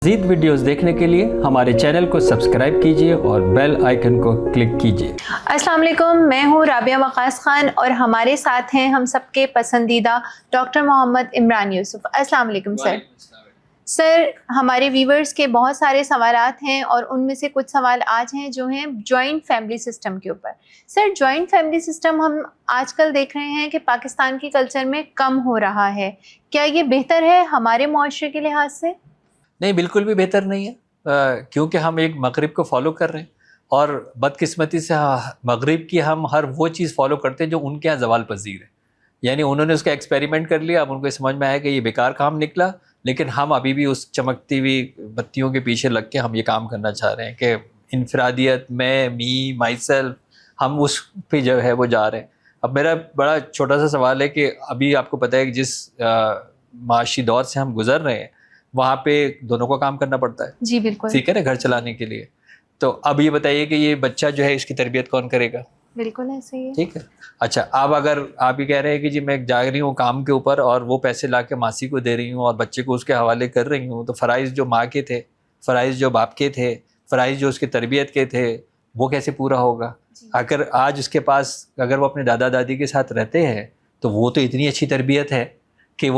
मज़ीद वीडियोस देखने के लिए हमारे चैनल को सब्सक्राइब कीजिए और बेल आइकन को क्लिक कीजिए। अस्सलाम वालेकुम, मैं हूँ राबिया वक़ास खान और हमारे साथ हैं हम सबके पसंदीदा डॉक्टर मोहम्मद इमरान यूसुफ। अस्सलाम वालेकुम सर। सर, हमारे व्यूवर्स के बहुत सारे सवालात हैं और उनमें से कुछ सवाल आज हैं जो हैं जॉइंट फैमिली सिस्टम के ऊपर। सर, जॉइंट फैमिली सिस्टम हम आजकल देख रहे हैं कि पाकिस्तान की कल्चर में कम हो रहा है। क्या ये बेहतर है हमारे मुआशरे के लिहाज से? नहीं, बिल्कुल भी बेहतर नहीं है, क्योंकि हम एक मगरिब को फॉलो कर रहे हैं और बदकिस्मती से मगरिब की हम हर वो चीज़ फॉलो करते हैं जो उनके यहाँ ज़वाल पजीर है। यानी उन्होंने उसका एक्सपेरिमेंट कर लिया, अब उनको समझ में आया कि ये बेकार काम निकला, लेकिन हम अभी भी उस चमकती हुई बत्तियों के पीछे लग के हम ये काम करना चाह रहे हैं कि इनफरादियत में माई सेल्फ, हम उस पे जो है वो जा रहे हैं। अब मेरा बड़ा छोटा सा सवाल है कि अभी आपको पता है कि जिस माशी दौर से हम गुजर रहे हैं वहाँ पे दोनों को काम करना पड़ता है। जी बिल्कुल, ठीक है ना, घर चलाने के लिए। तो अब ये बताइए कि ये बच्चा जो है इसकी तरबियत कौन करेगा? बिल्कुल ऐसे ही है। ठीक है। अच्छा, अब अगर आप ये कह रहे हैं कि जी मैं जा रही हूँ काम के ऊपर और वो पैसे ला के मासी को दे रही हूँ और बच्चे को उसके हवाले कर रही हूँ, तो फ़राइज़ जो माँ के थे, फ़राइज़ जो बाप के थे, फ़राइज़ जो उसकी तरबियत के थे, वो कैसे पूरा होगा? अगर आज उसके पास, अगर वो अपने दादा दादी के साथ रहते हैं तो वो तो इतनी अच्छी तरबियत है कि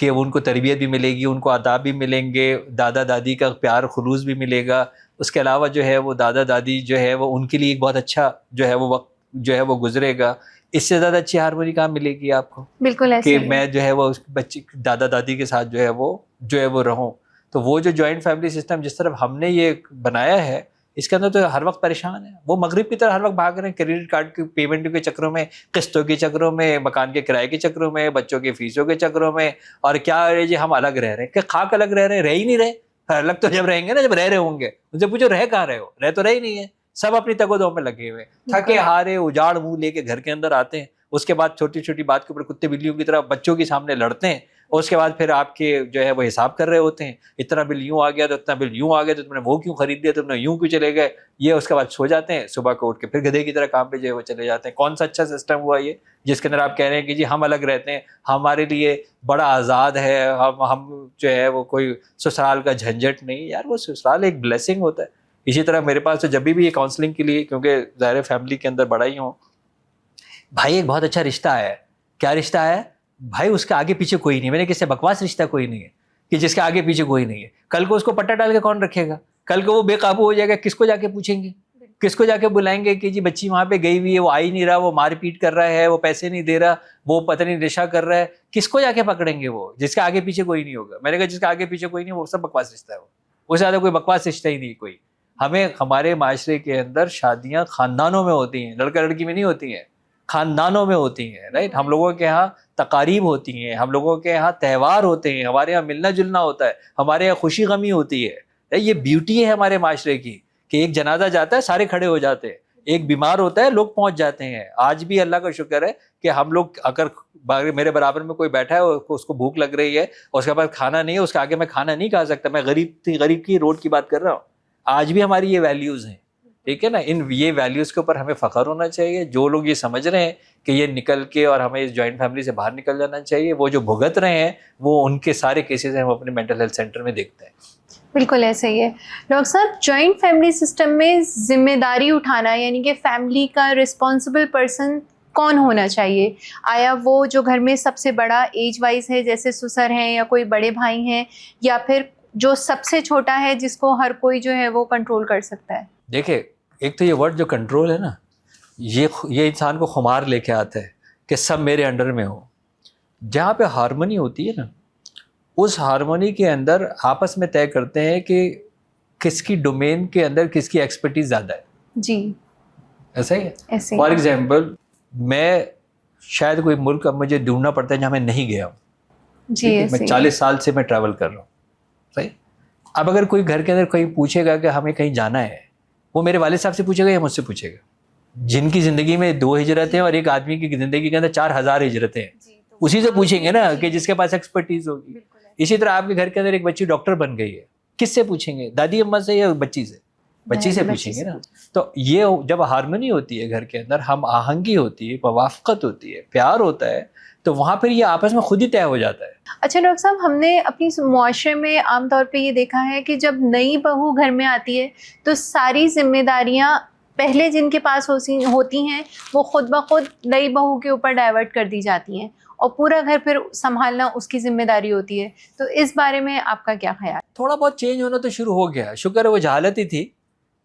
उनको तरबियत भी मिलेगी, उनको आदाब भी मिलेंगे, दादा दादी का प्यार खुलूस भी मिलेगा। उसके अलावा जो है वो दादा दादी जो है वो उनके लिए एक बहुत अच्छा जो है वो वक्त जो है वो गुजरेगा। इससे ज़्यादा अच्छी हारमोनी कहाँ मिलेगी आपको? बिल्कुल ऐसे कि मैं जो है वो उस बच्चे दादा दादी के साथ जो है वो रहूँ। तो वो जो जॉइंट फैमिली सिस्टम जिस तरफ हमने ये बनाया है, इसके अंदर तो हर वक्त परेशान है। वो मगरिब की तरह हर वक्त भाग रहे हैं, क्रेडिट कार्ड की पेमेंट के चक्रों में, किस्तों के चक्रों में, मकान के किराए के चक्रों में, बच्चों की फीसों के चक्रों में। और क्या है जी, हम अलग रह रहे हैं? क्या खाक अलग रह रहे हैं? रह ही नहीं रहे। अलग तो जब रहेंगे ना, जब रह रहे होंगे। उनसे पूछो रह कहाँ रहे हो? रह तो रहे ही नहीं है। सब अपनी तगोदों में लगे हुए, थके हारे उजाड़ मुंह लेके घर के अंदर आते हैं। उसके बाद छोटी छोटी बात के ऊपर कुत्ते बिल्लियों की तरह बच्चों के सामने लड़ते हैं। और उसके बाद फिर आपके जो है वो हिसाब कर रहे होते हैं, इतना बिल यूँ आ गया तो इतना बिल यूँ आ गया, तो तुमने वो क्यों खरीद लिया, तुमने यूँ क्यों चले गए। ये उसके बाद सो जाते हैं, सुबह को उठ के फिर गधे की तरह काम पे जो है वो चले जाते हैं। कौन सा अच्छा सिस्टम हुआ ये, जिसके अंदर आप कह रहे हैं कि जी हम अलग रहते हैं, हमारे लिए बड़ा आज़ाद है, हम जो है वो कोई ससुराल का झंझट नहीं। यार वो ससुराल एक ब्लेसिंग होता है। इसी तरह मेरे पास तो जब भी ये काउंसलिंग के लिए, क्योंकि ज़ाहिर फैमिली के अंदर बड़ा ही हूँ, भाई एक बहुत अच्छा रिश्ता है। क्या रिश्ता है भाई? उसके आगे पीछे कोई नहीं। मैंने किससे बकवास रिश्ता कोई नहीं है कि जिसके आगे पीछे कोई नहीं है। कल को उसको पट्टा डाल के कौन रखेगा? कल को वो बेकाबू हो जाएगा, किसको जाके पूछेंगे? किसको जाके बुलाएंगे कि जी बच्ची वहाँ पे गई हुई है, वो आ ही नहीं रहा, वो मारपीट कर रहा है, वो पैसे नहीं दे रहा, वो पता नहीं नशा कर रहा है। किसको जाके पकड़ेंगे वो, जिसके आगे पीछे कोई नहीं होगा? मैंने कहा जिसके आगे पीछे कोई नहीं, वो सब बकवास रिश्ता है। वो उससे ज़्यादा कोई बकवास रिश्ता ही नहीं कोई। हमें हमारे माशरे के अंदर शादियाँ खानदानों में होती हैं, लड़का लड़की में नहीं होती हैं, खानदानों में होती हैं। राइट, हम लोगों के यहाँ तकारीब होती हैं, हम लोगों के यहाँ त्यौहार होते हैं, हमारे यहाँ मिलना जुलना होता है, हमारे यहाँ खुशी गमी होती है। ये ब्यूटी है हमारे माशरे की कि एक जनाजा जाता है सारे खड़े हो जाते हैं, एक बीमार होता है लोग पहुंच जाते हैं। आज भी अल्लाह का शुक्र है कि हम लोग, अगर मेरे बराबर में कोई बैठा है उसको भूख लग रही है और उसके पास खाना नहीं है, उसके आगे मैं खाना नहीं खा सकता, मैं गरीब की रोड की बात कर रहा हूँ। आज भी हमारी ये वैल्यूज़ हैं, ठीक है ना। इन ये वैल्यूज़ के ऊपर हमें फ़ख्र होना चाहिए। जो लोग ये समझ रहे हैं कि ये निकल के और हमें इस जॉइंट फैमिली से बाहर निकल जाना चाहिए, वो जो भुगत रहे हैं वो उनके सारे केसेस हम अपने मेंटल हेल्थ सेंटर में देखते हैं। बिल्कुल ऐसे ही है। डॉक्टर साहब, जॉइंट फैमिली सिस्टम में जिम्मेदारी उठाना, यानी कि फैमिली का रिस्पॉन्सिबल पर्सन कौन होना चाहिए? आया वो जो घर में सबसे बड़ा एज वाइज है, जैसे ससुर हैं या कोई बड़े भाई हैं, या फिर जो सबसे छोटा है जिसको हर कोई जो है वो कंट्रोल कर सकता है? देखिए, एक तो ये वर्ड जो कंट्रोल है ना, ये इंसान को खुमार लेके आता है कि सब मेरे अंडर में हो। जहाँ पे हारमोनी होती है ना, उस हारमोनी के अंदर आपस में तय करते हैं कि किसकी डोमेन के अंदर किसकी एक्सपर्टीज ज़्यादा है। जी, ऐसा ही है। ऐसे फॉर एग्जाम्पल, मैं शायद कोई मुल्क अब मुझे ढूंढना पड़ता है जहाँ मैं नहीं गया हूँ। जी, मैं 40 साल से मैं ट्रैवल कर रहा हूँ। सही। अब अगर कोई घर के अंदर कहीं पूछेगा कि हमें कहीं जाना है, वो मेरे वालिद साहब से पूछेगा या मुझसे पूछेगा? जिनकी ज़िंदगी में 2 हिजरतें और एक आदमी की ज़िंदगी के अंदर 4000 हिजरतें हैं, उसी से पूछेंगे ना कि जिसके पास एक्सपर्टीज होगी। इसी तरह आपके घर के अंदर एक बच्ची डॉक्टर बन गई है, किससे पूछेंगे? दादी अम्मा से या बच्ची से? بچی سے پوچھیں گے نا. تو یہ جب ہارمونی ہوتی ہے گھر کے اندر، ہم آہنگی ہوتی ہے، موافقت ہوتی ہے، پیار ہوتا ہے، تو وہاں پھر یہ آپس میں خود ہی طے ہو جاتا ہے. اچھا ڈاکٹر صاحب، ہم نے اپنی معاشرے میں عام طور پہ یہ دیکھا ہے کہ جب نئی بہو گھر میں آتی ہے تو ساری ذمہ داریاں پہلے جن کے پاس ہوتی ہیں وہ خود بخود نئی بہو کے اوپر ڈائیورٹ کر دی جاتی ہیں، اور پورا گھر پھر سنبھالنا اس کی ذمہ داری ہوتی ہے. تو اس بارے میں آپ کا کیا خیال؟ تھوڑا بہت چینج ہونا تو شروع ہو گیا، شکر ہے وہ جہالت ہی تھی،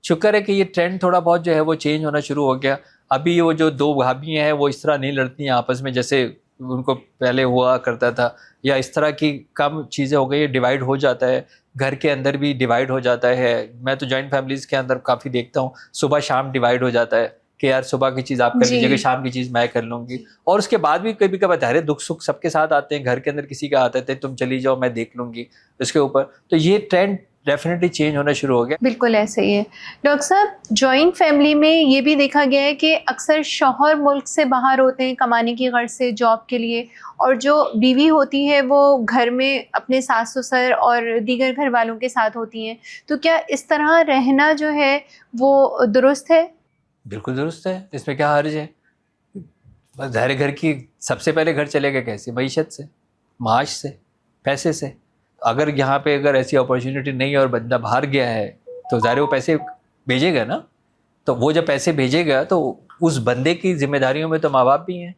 شکر ہے کہ یہ ٹرینڈ تھوڑا بہت جو ہے وہ چینج ہونا شروع ہو گیا. ابھی وہ جو دو بھابیاں ہیں وہ اس طرح نہیں لڑتی ہیں آپس میں جیسے ان کو پہلے ہوا کرتا تھا، یا اس طرح کی کم چیزیں ہو گئی، ڈیوائڈ ہو جاتا ہے گھر کے اندر بھی، ڈیوائڈ ہو جاتا ہے. میں تو جوائنٹ فیملیز کے اندر کافی دیکھتا ہوں صبح شام ڈیوائڈ ہو جاتا ہے کہ یار صبح کی چیز آپ کر لیجیے گا، شام کی چیز میں کر لوں گی. اور اس کے بعد بھی کبھی کبھی ظاہر دکھ سکھ سب کے ساتھ آتے ہیں، گھر کے اندر کسی کا آتا ہے تم چلی جاؤ میں دیکھ لوں گی اس کے اوپر. تو یہ ٹرینڈ ڈیفینیٹلی چینج ہونا شروع ہو گیا. بالکل ایسے ہی ہے ڈاکٹر صاحب. جوائنٹ فیملی میں یہ بھی دیکھا گیا ہے کہ اکثر شوہر ملک سے باہر ہوتے ہیں کمانے کی غرض سے، جاب کے لیے، اور جو بیوی ہوتی ہے وہ گھر میں اپنے ساس سسر اور دیگر گھر والوں کے ساتھ ہوتی ہیں. تو کیا اس طرح رہنا جو ہے وہ درست ہے؟ بالکل درست ہے، اس میں کیا حرج ہے؟ ظاہر گھر کی سب سے پہلے گھر چلے گا کیسے؟ معیشت سے، معاش سے، پیسے سے. اگر یہاں پہ اگر ایسی اپرچونیٹی نہیں ہے اور بندہ باہر گیا ہے تو ظاہر وہ پیسے بھیجے گا نا. تو وہ جب پیسے بھیجے گا تو اس بندے کی ذمہ داریوں میں تو ماں باپ بھی ہیں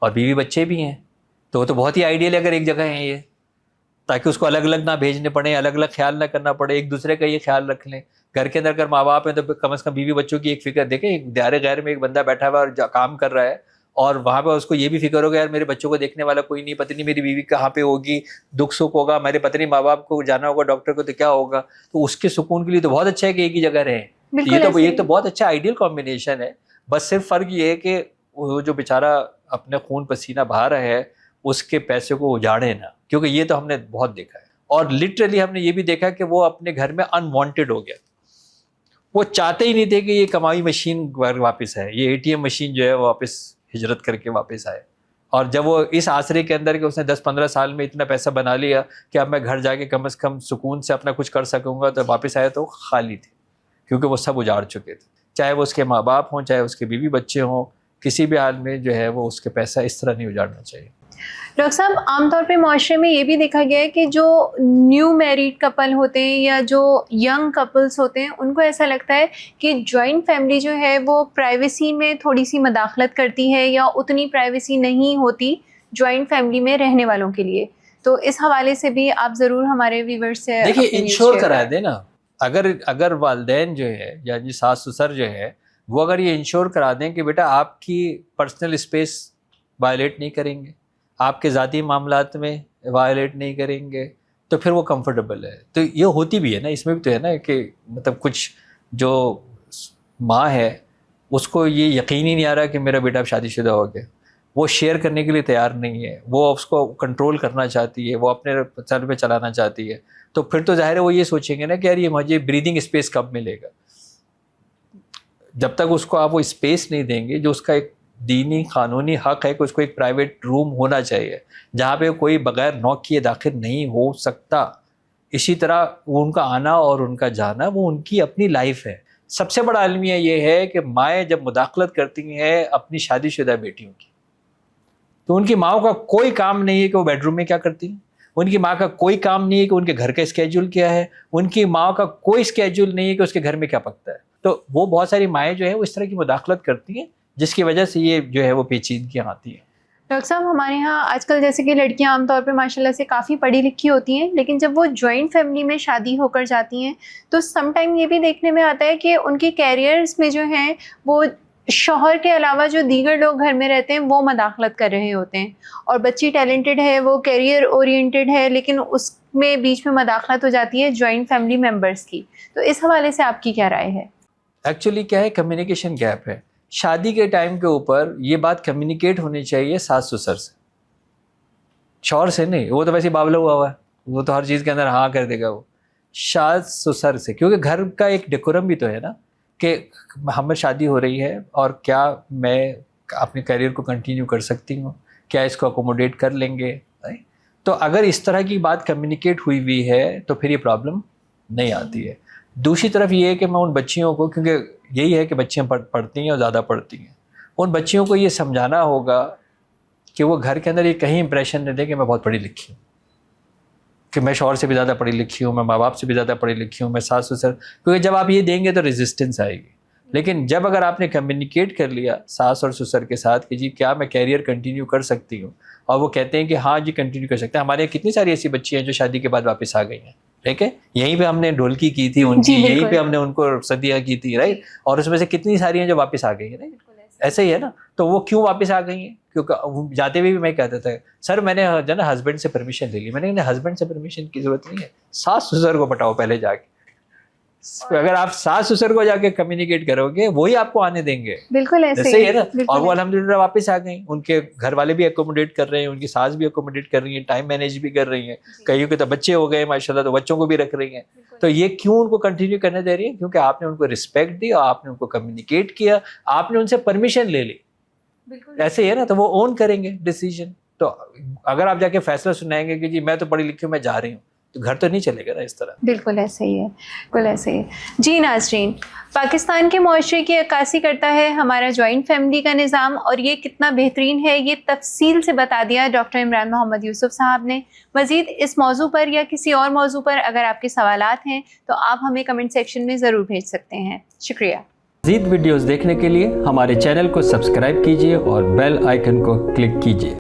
اور بیوی بچے بھی ہیں. تو وہ تو بہت ہی آئیڈیل ہے اگر ایک جگہ ہیں یہ، تاکہ اس کو الگ الگ نہ بھیجنے پڑے، الگ الگ خیال نہ کرنا پڑے، ایک دوسرے کا یہ خیال رکھ لیں. گھر کے اندر اگر ماں باپ ہیں تو کم از کم بیوی بچوں کی ایک فکر دیکھیں. ایک دار غیر میں ایک بندہ بیٹھا ہوا اور کام کر رہا ہے اور وہاں پہ اس کو یہ بھی فکر ہوگا یار میرے بچوں کو دیکھنے والا کوئی نہیں، پتہ نہیں میری بیوی کہاں پہ ہوگی، دکھ سکھ ہوگا، میرے پتہ نہیں ماں باپ کو جانا ہوگا ڈاکٹر کو تو کیا ہوگا. تو اس کے سکون کے لیے تو بہت اچھا ہے کہ ایک ہی جگہ رہیں. یہ تو بہت اچھا آئیڈیل کمبینیشن ہے. بس صرف فرق یہ ہے کہ وہ جو بیچارہ اپنے خون پسینہ بہا رہا ہے اس کے پیسے کو اجاڑے نا، کیونکہ یہ تو ہم نے بہت دیکھا ہے. اور لٹرلی ہم نے یہ بھی دیکھا کہ وہ اپنے گھر میں انوانٹیڈ ہو گیا. وہ چاہتے ہی نہیں تھے کہ یہ کمائی مشین واپس ہے، یہ ATM مشین جو ہے وہ واپس ہجرت کر کے واپس آئے. اور جب وہ اس آسرے کے اندر کہ اس نے 10-15 سال میں اتنا پیسہ بنا لیا کہ اب میں گھر جا کے کم از کم سکون سے اپنا کچھ کر سکوں گا، تو واپس آیا تو خالی تھے، کیونکہ وہ سب اجاڑ چکے تھے. چاہے وہ اس کے ماں باپ ہوں، چاہے اس کے بیوی بچے ہوں، کسی بھی حال میں جو ہے وہ اس کے پیسہ اس طرح نہیں اجاڑنا چاہیے. ڈاکٹر صاحب، عام طور پہ معاشرے میں یہ بھی دیکھا گیا ہے کہ جو نیو میریڈ کپل ہوتے ہیں یا جو ینگ کپلس ہوتے ہیں ان کو ایسا لگتا ہے کہ جوائنٹ فیملی جو ہے وہ پرائیویسی میں تھوڑی سی مداخلت کرتی ہے یا اتنی پرائیویسی نہیں ہوتی جوائنٹ فیملی میں رہنے والوں کے لیے. تو اس حوالے سے بھی آپ ضرور ہمارے ویورز سے دیکھیے انشور کرا دیں نا. اگر والدین جو ہے یا جی ساس سسر جو ہے وہ اگر یہ انشور کرا دیں کہ بیٹا آپ کی پرسنل اسپیس وائلیٹ نہیں کریں گے، آپ کے ذاتی معاملات میں وائلیٹ نہیں کریں گے، تو پھر وہ کمفرٹیبل ہے. تو یہ ہوتی بھی ہے نا، اس میں بھی تو ہے نا کہ مطلب کچھ جو ماں ہے اس کو یہ یقین ہی نہیں آ رہا کہ میرا بیٹا اب شادی شدہ ہو گیا، وہ شیئر کرنے کے لیے تیار نہیں ہے، وہ اس کو کنٹرول کرنا چاہتی ہے، وہ اپنے سر پہ چلانا چاہتی ہے. تو پھر تو ظاہر ہے وہ یہ سوچیں گے نا کہ یار یہ مجھے بریدنگ اسپیس کب ملے گا. جب تک اس کو آپ وہ اسپیس نہیں دیں گے جو اس کا ایک دینی قانونی حق ہے کہ اس کو ایک پرائیویٹ روم ہونا چاہیے جہاں پہ کوئی بغیر نوک کیے داخل نہیں ہو سکتا. اسی طرح وہ ان کا آنا اور ان کا جانا وہ ان کی اپنی لائف ہے. سب سے بڑا المیہ یہ ہے کہ مائیں جب مداخلت کرتی ہیں اپنی شادی شدہ بیٹیوں کی، تو ان کی ماؤں کا کوئی کام نہیں ہے کہ وہ بیڈ روم میں کیا کرتی ہیں، ان کی ماں کا کوئی کام نہیں ہے کہ ان کے گھر کا اسکیجول کیا ہے، ان کی ماں کا کوئی اسکیجول نہیں ہے کہ اس کے گھر میں کیا پکتا ہے. تو وہ بہت ساری مائیں جو ہیں وہ اس طرح کی مداخلت کرتی ہیں جس کی وجہ سے یہ جو ہے وہ پیچیدگیاں آتی ہیں. ڈاکٹر صاحب، ہمارے یہاں آج کل جیسے کہ لڑکیاں عام طور پہ ماشاءاللہ سے کافی پڑھی لکھی ہوتی ہیں، لیکن جب وہ جوائنٹ فیملی میں شادی ہو کر جاتی ہیں تو سم ٹائم یہ بھی دیکھنے میں آتا ہے کہ ان کے کیریئرز میں جو ہیں وہ شوہر کے علاوہ جو دیگر لوگ گھر میں رہتے ہیں وہ مداخلت کر رہے ہوتے ہیں، اور بچی ٹیلنٹڈ ہے، وہ کیریئر اورینٹڈ ہے، لیکن اس میں بیچ میں مداخلت ہو جاتی ہے جوائنٹ فیملی ممبرس کی. تو اس حوالے سے آپ کی کیا رائے ہے؟ ایکچولی کیا ہے، کمیونیکیشن گیپ ہے. شادی کے ٹائم کے اوپر یہ بات کمیونیکیٹ ہونی چاہیے ساس سسر سے، شوہر سے نہیں. وہ تو ویسے بابلا ہوا ہے، وہ تو ہر چیز کے اندر ہاں کر دے گا. وہ ساس سسر سے، کیونکہ گھر کا ایک ڈیکورم بھی تو ہے نا کہ ہمیں شادی ہو رہی ہے اور کیا میں اپنے کیریئر کو کنٹینیو کر سکتی ہوں، کیا اس کو اکوموڈیٹ کر لیں گے. تو اگر اس طرح کی بات کمیونیکیٹ ہوئی ہے تو پھر یہ پرابلم نہیں آتی ہے. दूसरी तरफ ये है कि मैं उन बच्चियों को, क्योंकि यही है कि बच्चियाँ पढ़ती हैं और ज़्यादा पढ़ती हैं, उन बच्चियों को ये समझाना होगा कि वो घर के अंदर ये कहीं इंप्रेशन न दें कि मैं बहुत पढ़ी लिखी हूँ, कि मैं शौहर से भी ज़्यादा पढ़ी लिखी हूँ, मैं माँ बाप से भी ज़्यादा पढ़ी लिखी हूँ, मैं सास ससुर, क्योंकि जब आप ये देंगे तो रेजिस्टेंस आएगी। लेकिन जब अगर आपने कम्युनिकेट कर लिया सास और ससुर के साथ कि जी क्या मैं कैरियर कंटिन्यू कर सकती हूँ, और वो कहते हैं कि हाँ जी कंटिन्यू कर सकते हैं। हमारे यहाँ कितनी सारी ऐसी बच्ची हैं जो शादी के बाद वापस आ गई हैं, ठीक है, यहीं पे हमने ढोलकी की थी उनकी, यहीं पे हमने उनको सदियाँ की थी, राइट, और उसमें से कितनी सारी हैं जो वापस आ गई हैं, राइट, ऐसे ही है ना। तो वो क्यों वापस आ गई हैं? क्योंकि जाते हुए भी मैं कहता था सर मैंने जो ना हस्बैंड से परमिशन ले ली। मैंने कहा हस्बैंड से परमिशन की जरूरत नहीं है, सास ससुर को पटाओ पहले जाके। अगर आप सास ससुर को जाके कम्युनिकेट करोगे वही आपको आने देंगे। बिल्कुल ऐसे ही है ना। और वो अल्हम्दुलिल्लाह वापस आ गई, उनके घर वाले भी अकोमोडेट कर रहे हैं, उनकी सास भी अकोमोडेट कर रही है, टाइम मैनेज भी कर रही हैं, कईयों के तो बच्चे हो गए माशाल्लाह, तो बच्चों को भी रख रही हैं। तो ये क्यों उनको कंटिन्यू करने दे रही है? क्योंकि आपने उनको रिस्पेक्ट दी, आपने उनको कम्युनिकेट किया, आपने उनसे परमिशन ले ली। ऐसे ही है ना, तो वो ओन करेंगे डिसीजन। तो अगर आप जाके फैसला सुनाएंगे कि जी मैं तो पढ़ी लिखी हूँ मैं जा रही हूँ, तो घर तो नहीं चलेगा ना इस तरह। बिल्कुल ऐसे ही है, बिल्कुल ऐसे ही। जी नाज़रीन, पाकिस्तान के मुआशरे की अक्कासी करता है हमारा जॉइंट फैमिली का निज़ाम, और ये कितना बेहतरीन है ये तफसील से बता दिया डॉक्टर इमरान मोहम्मद यूसुफ साहब ने। मज़ीद इस मौजू पर या किसी और मौजू पर अगर आपके सवालात हैं तो आप हमें कमेंट सेक्शन में ज़रूर भेज सकते हैं। शुक्रिया। मज़ीद वीडियोज़ देखने के लिए हमारे चैनल को सब्सक्राइब कीजिए और बेल आइकन को क्लिक कीजिए।